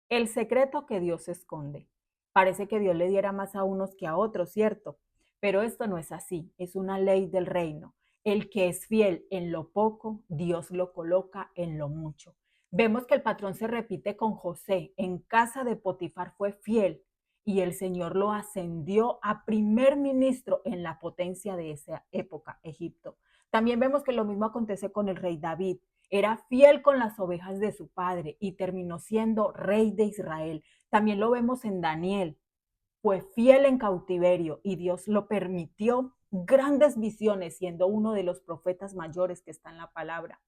El secreto que Dios esconde. Parece que Dios le diera más a unos que a otros, ¿cierto? Pero esto no es así, es una ley del reino. El que es fiel en lo poco, Dios lo coloca en lo mucho. Vemos que el patrón se repite con José. En casa de Potifar fue fiel y el Señor lo ascendió a primer ministro en la potencia de esa época, Egipto. También vemos que lo mismo acontece con el rey David. Era fiel con las ovejas de su padre y terminó siendo rey de Israel. También lo vemos en Daniel. Fue fiel en cautiverio y Dios lo permitió grandes visiones, siendo uno de los profetas mayores que está en la palabra.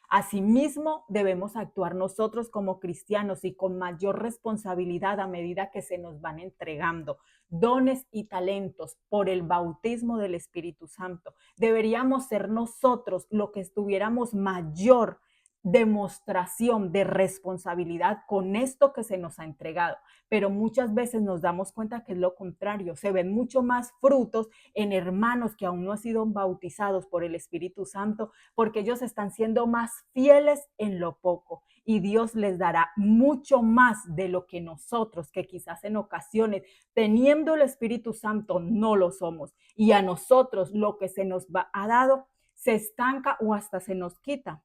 Asimismo, debemos actuar nosotros como cristianos y con mayor responsabilidad a medida que se nos van entregando dones y talentos por el bautismo del Espíritu Santo. Deberíamos ser nosotros lo que estuviéramos mayor demostración de responsabilidad con esto que se nos ha entregado, pero muchas veces nos damos cuenta que es lo contrario, se ven mucho más frutos en hermanos que aún no han sido bautizados por el Espíritu Santo, porque ellos están siendo más fieles en lo poco y Dios les dará mucho más de lo que nosotros, que quizás en ocasiones teniendo el Espíritu Santo no lo somos, y a nosotros lo que se nos ha dado se estanca o hasta se nos quita,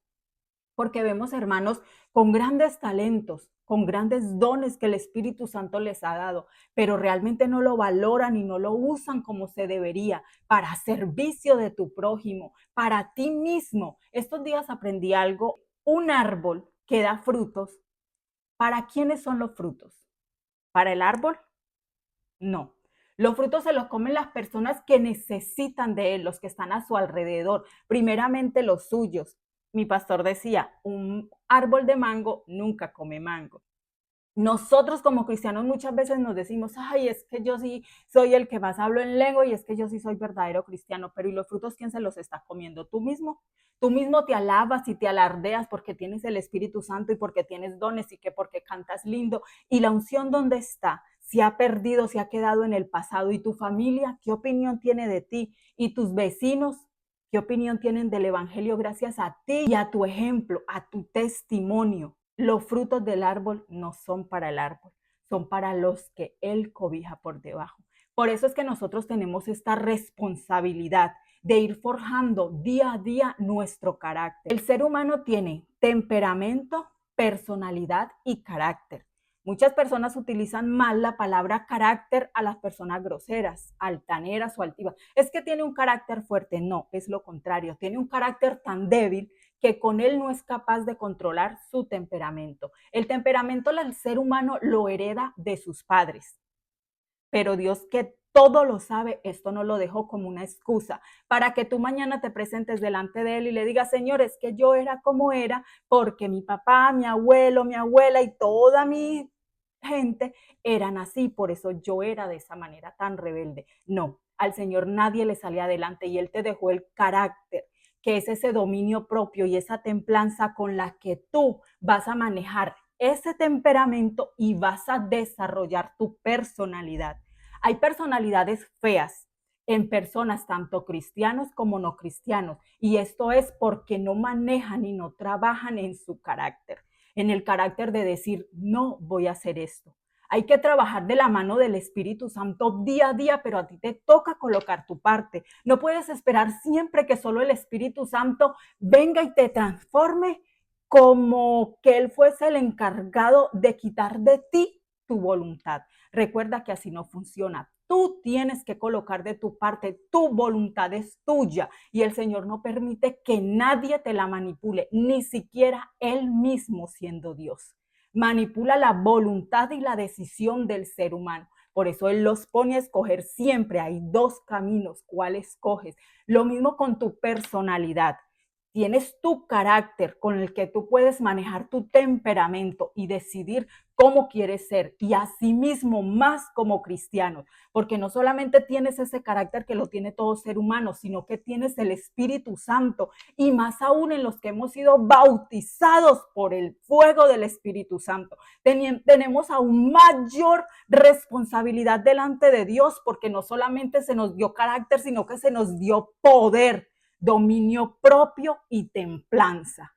porque vemos hermanos con grandes talentos, con grandes dones que el Espíritu Santo les ha dado, pero realmente no lo valoran y no lo usan como se debería para servicio de tu prójimo, para ti mismo. Estos días aprendí algo, un árbol que da frutos. ¿Para quiénes son los frutos? ¿Para el árbol? No. Los frutos se los comen las personas que necesitan de él, los que están a su alrededor, primeramente los suyos. Mi pastor decía, un árbol de mango nunca come mango. Nosotros como cristianos muchas veces nos decimos, ay, es que yo sí soy el que más hablo en lengua y es que yo sí soy verdadero cristiano, pero ¿y los frutos quién se los está comiendo? Tú mismo. Tú mismo te alabas y te alardeas porque tienes el Espíritu Santo y porque tienes dones y que porque cantas lindo. ¿Y la unción dónde está? Se ha perdido, se ha quedado en el pasado. ¿Y tu familia qué opinión tiene de ti? ¿Y tus vecinos qué opinión tienen del Evangelio gracias a ti y a tu ejemplo, a tu testimonio? Los frutos del árbol no son para el árbol, son para los que él cobija por debajo. Por eso es que nosotros tenemos esta responsabilidad de ir forjando día a día nuestro carácter. El ser humano tiene temperamento, personalidad y carácter. Muchas personas utilizan mal la palabra carácter a las personas groseras, altaneras o altivas. Es que tiene un carácter fuerte. No, es lo contrario. Tiene un carácter tan débil que con él no es capaz de controlar su temperamento. El temperamento del ser humano lo hereda de sus padres, pero Dios, que todo lo sabe, esto no lo dejó como una excusa para que tú mañana te presentes delante de él y le digas, Señor, es que yo era como era porque mi papá, mi abuelo, mi abuela y toda mi gente eran así, por eso yo era de esa manera tan rebelde. No, al Señor nadie le salía adelante y él te dejó el carácter, que es ese dominio propio y esa templanza con la que tú vas a manejar ese temperamento y vas a desarrollar tu personalidad. Hay personalidades feas en personas tanto cristianos como no cristianos, y esto es porque no manejan y no trabajan en su carácter, en el carácter de decir, no voy a hacer esto. Hay que trabajar de la mano del Espíritu Santo día a día, pero a ti te toca colocar tu parte. No puedes esperar siempre que solo el Espíritu Santo venga y te transforme como que Él fuese el encargado de quitar de ti tu voluntad. Recuerda que así no funciona. Tú tienes que colocar de tu parte, tu voluntad es tuya y el Señor no permite que nadie te la manipule, ni siquiera Él mismo siendo Dios. Manipula la voluntad y la decisión del ser humano. Por eso Él los pone a escoger siempre. Hay dos caminos, ¿cuál escoges? Lo mismo con tu personalidad. Tienes tu carácter con el que tú puedes manejar tu temperamento y decidir cómo quieres ser y asimismo más como cristiano, porque no solamente tienes ese carácter que lo tiene todo ser humano, sino que tienes el Espíritu Santo y más aún en los que hemos sido bautizados por el fuego del Espíritu Santo. Tenemos aún mayor responsabilidad delante de Dios porque no solamente se nos dio carácter, sino que se nos dio poder, dominio propio y templanza.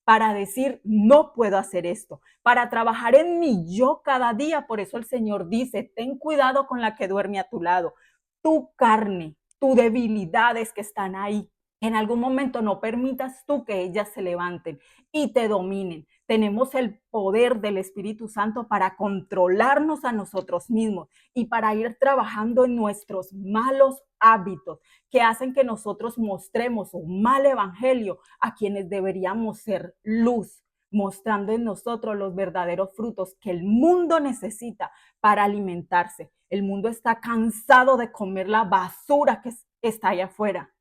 para decir, no puedo hacer esto, para trabajar en mi yo cada día. Por eso el Señor dice, ten cuidado con la que duerme a tu lado. Tu carne, tus debilidades que están ahí, en algún momento no permitas tú que ellas se levanten y te dominen. Tenemos el poder del Espíritu Santo para controlarnos a nosotros mismos y para ir trabajando en nuestros malos hábitos que hacen que nosotros mostremos un mal evangelio a quienes deberíamos ser luz, mostrando en nosotros los verdaderos frutos que el mundo necesita para alimentarse. El mundo está cansado de comer la basura que está allá afuera.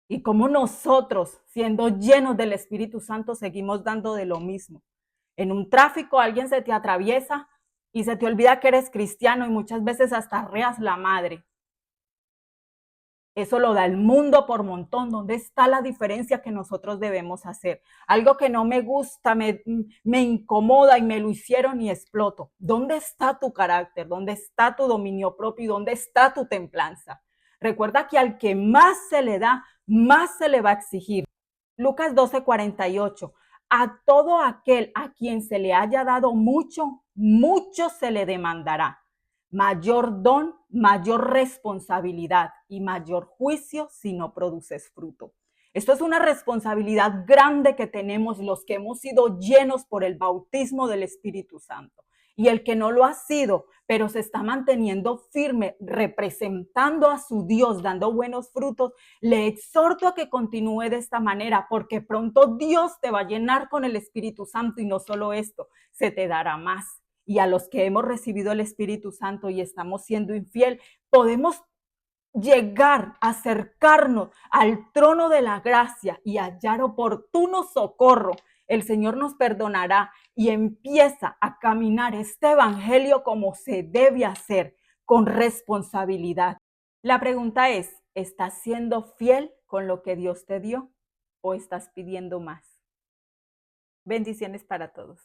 Y como nosotros, siendo llenos del Espíritu Santo, seguimos dando de lo mismo. En un tráfico alguien se te atraviesa y se te olvida que eres cristiano y muchas veces hasta reas la madre. Eso lo da el mundo por montón. ¿Dónde está la diferencia que nosotros debemos hacer? Algo que no me gusta, me incomoda y me lo hicieron y exploto. ¿Dónde está tu carácter? ¿Dónde está tu dominio propio? ¿Y dónde está tu templanza? Recuerda que al que más se le da, más se le va a exigir. Lucas 12:48. A todo aquel a quien se le haya dado mucho, mucho se le demandará. Mayor don, mayor responsabilidad y mayor juicio si no produces fruto. Esto es una responsabilidad grande que tenemos los que hemos sido llenos por el bautismo del Espíritu Santo. Y el que no lo ha sido, pero se está manteniendo firme, representando a su Dios, dando buenos frutos, le exhorto a que continúe de esta manera, porque pronto Dios te va a llenar con el Espíritu Santo y no solo esto, se te dará más. Y a los que hemos recibido el Espíritu Santo y estamos siendo infiel, podemos llegar, acercarnos al trono de la gracia y hallar oportuno socorro. El Señor nos perdonará y empieza a caminar este evangelio como se debe hacer, con responsabilidad. La pregunta es, ¿estás siendo fiel con lo que Dios te dio o estás pidiendo más? Bendiciones para todos.